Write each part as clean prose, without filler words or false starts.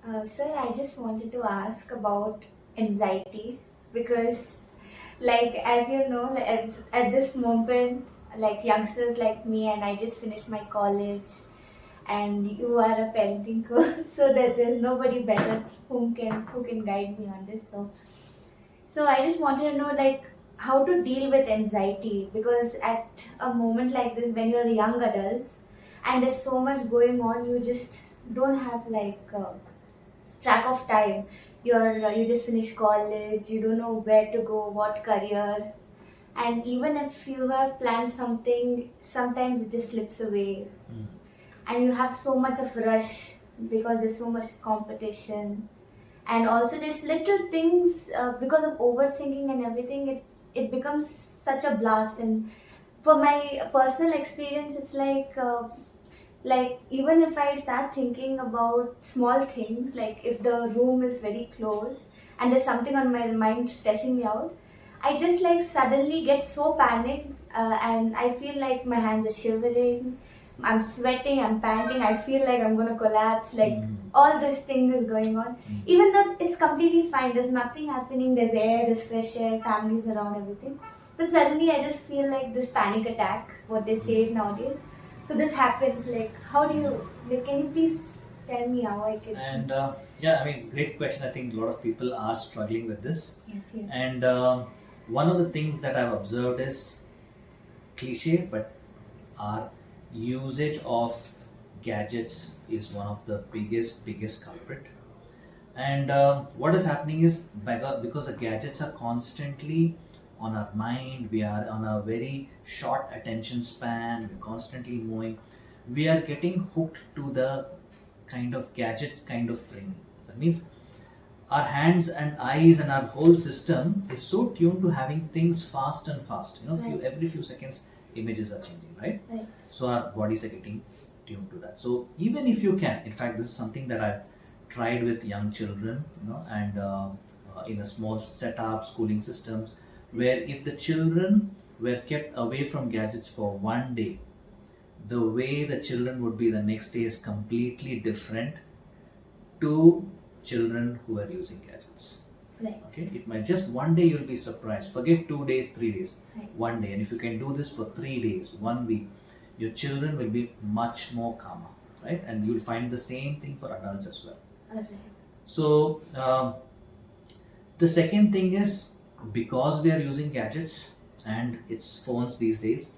Sir, I just wanted to ask about anxiety because, like, as you know, like, at this moment, like youngsters like me, and I just finished my college, and you are a parenting coach, so that there's nobody better who can guide me on this. So I just wanted to know, like, how to deal with anxiety because at a moment like this, when you're young adults, and there's so much going on, you just don't have like. Track of time. You just finished college, you don't know where to go, what career, and even if you have planned something, sometimes it just slips away. And you have so much of rush because there's so much competition, and also just little things, because of overthinking and everything, it becomes such a blast. And for my personal experience, it's like even if I start thinking about small things, like if the room is very close and there's something on my mind stressing me out, I just like suddenly get so panicked, and I feel like my hands are shivering, I'm sweating, I'm panting, I feel like I'm gonna collapse, like all this thing is going on, even though it's completely fine, there's nothing happening, there's air, there's fresh air, families around, everything, but suddenly I just feel like this panic attack, what they say nowadays. So this happens. Like, how do you? Like, can you please tell me how I can? And yeah, I mean, great question. I think a lot of people are struggling with this. Yes, yes. And one of the things that I've observed is cliche, but our usage of gadgets is one of the biggest culprit. And what is happening is because the gadgets are constantly on our mind, we are on a very short attention span, we're constantly moving, we are getting hooked to the kind of gadget kind of framing. That means our hands and eyes and our whole system is so tuned to having things fast and fast. Right. Every few seconds images are changing, right? Right. So our bodies are getting tuned to that. So even if you can, in fact, this is something that I've tried with young children, and in a small setup, schooling systems, where if the children were kept away from gadgets for one day, the way the children would be the next day is completely different to children who are using gadgets. Right. Okay, it might just one day you'll be surprised. Forget 2 days, 3 days, Right. one day. And if you can do this for 3 days, 1 week, your children will be much more calmer, right? And you'll find the same thing for adults as well. Okay. So, the second thing is because we are using gadgets and it's phones these days,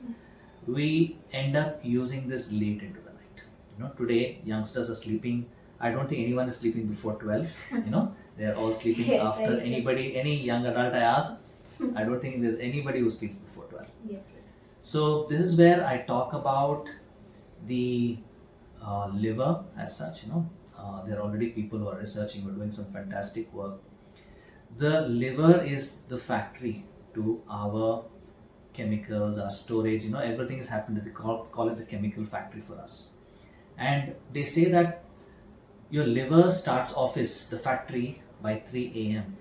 we end up using this late into the night. Today youngsters are sleeping. I don't think anyone is sleeping before 12. They're all sleeping Yes, after very true. anybody, any young adult I ask. I don't think there's anybody who sleeps before 12. Yes. So this is where I talk about the liver as such. There are already people who are researching, who are doing some fantastic work. The liver is the factory to our chemicals, our storage. Everything is happening. They call it the chemical factory for us. And they say that your liver starts office, the factory, by 3 a.m.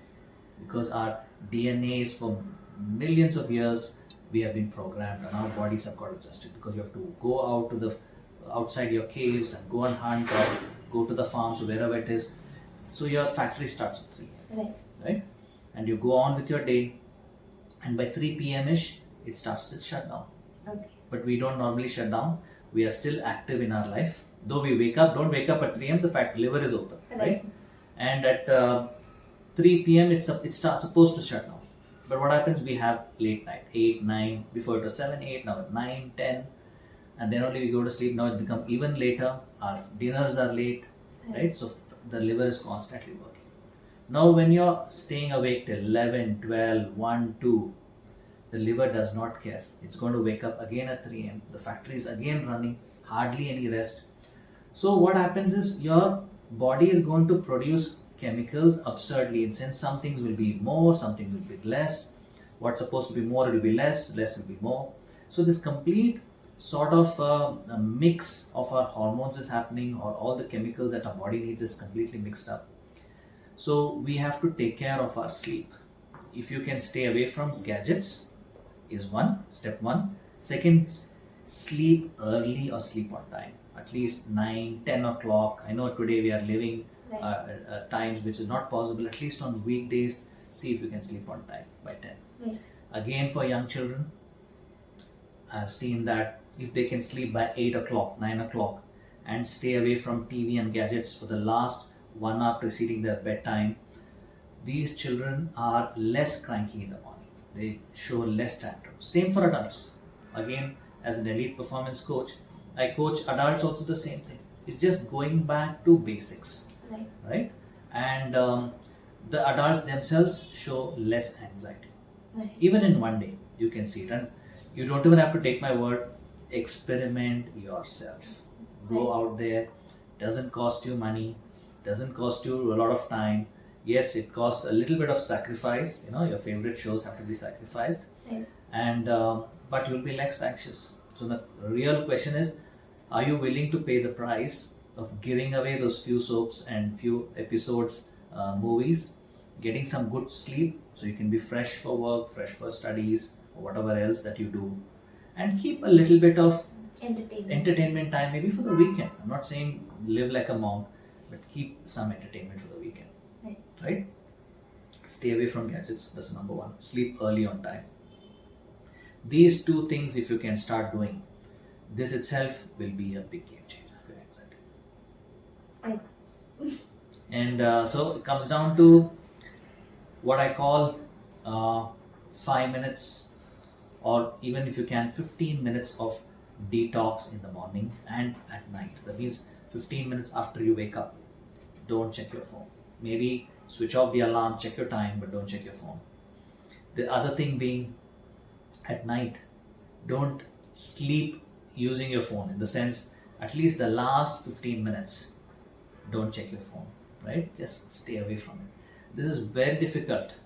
because our DNA is for millions of years we have been programmed and our bodies have got adjusted because you have to go out to the outside your caves and go and hunt or go to the farms or wherever it is. So your factory starts at 3 a.m. Right. Right? And you go on with your day, and by 3 p.m. ish it starts to shut down. Okay. But we don't normally shut down. We are still active in our life. Though we don't wake up at 3 a.m., the fact liver is open, right? And at 3 p.m. it's supposed to shut down. But what happens? We have late night, 8, 9, before it was 7, 8, now at 9, 10, and then only we go to sleep. Now it's become even later. Our dinners are late, right? So the liver is constantly working. Now when you're staying awake till 11, 12, 1, 2, the liver does not care. It's going to wake up again at 3 a.m. The factory is again running, hardly any rest. So what happens is your body is going to produce chemicals absurdly. In sense, some things will be more, some things will be less. What's supposed to be more, it will be less will be more. So this complete sort of a mix of our hormones is happening, or all the chemicals that our body needs is completely mixed up. So we have to take care of our sleep. If you can stay away from gadgets, is step one. Second, sleep early or sleep on time. At least 9, 10 o'clock. I know today we are living times which is not possible, at least on weekdays, see if you can sleep on time by 10. Yes. Again, for young children, I've seen that if they can sleep by 8 o'clock, 9 o'clock, and stay away from TV and gadgets for the last 1 hour preceding their bedtime, these children are less cranky in the morning. They show less tantrums. Same for adults. Again, as an elite performance coach, I coach adults also the same thing. It's just going back to basics, right? And the adults themselves show less anxiety. Right. Even in one day, you can see it. And you don't even have to take my word. Experiment yourself. Go out there. Doesn't cost you money. Doesn't cost you a lot of time. Yes, it costs a little bit of sacrifice. Your favorite shows have to be sacrificed. Right. And but you'll be less anxious. So the real question is, are you willing to pay the price of giving away those few soaps and few episodes, movies, getting some good sleep so you can be fresh for work, fresh for studies, or whatever else that you do, and keep a little bit of entertainment time maybe for the weekend. I'm not saying live like a monk, but keep some entertainment for the weekend. Right? Stay away from gadgets. That's number one. Sleep early on time. These two things, if you can start doing, this itself will be a big game changer for your anxiety. And so it comes down to what I call 5 minutes, or even if you can, 15 minutes of detox in the morning and at night. That means 15 minutes after you wake up, don't check your phone. Maybe switch off the alarm, check your time, but don't check your phone. The other thing being, at night, don't sleep using your phone. In the sense, at least the last 15 minutes, don't check your phone, right? Just stay away from it. This is very difficult.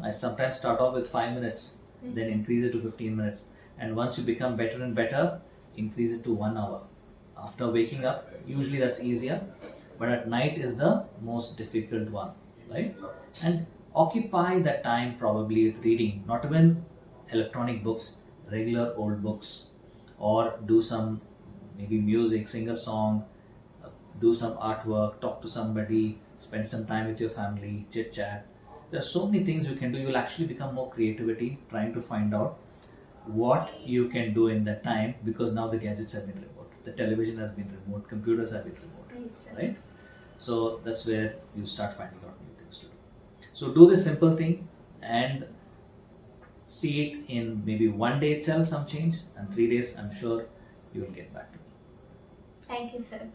I sometimes start off with 5 minutes, then increase it to 15 minutes. And once you become better and better, increase it to 1 hour. After waking up, usually that's easier. But at night is the most difficult one, right? And occupy that time probably with reading, not even electronic books, regular old books, or do some maybe music, sing a song, do some artwork, talk to somebody, spend some time with your family, chit chat. There are so many things you can do. You'll actually become more creativity trying to find out what you can do in that time, because now the gadgets have been removed, the television has been removed, computers have been removed, right? So that's where you start finding out new things to do. So do this simple thing and see it in maybe 1 day itself, some change, and 3 days, I'm sure you will get back to me. Thank you, sir.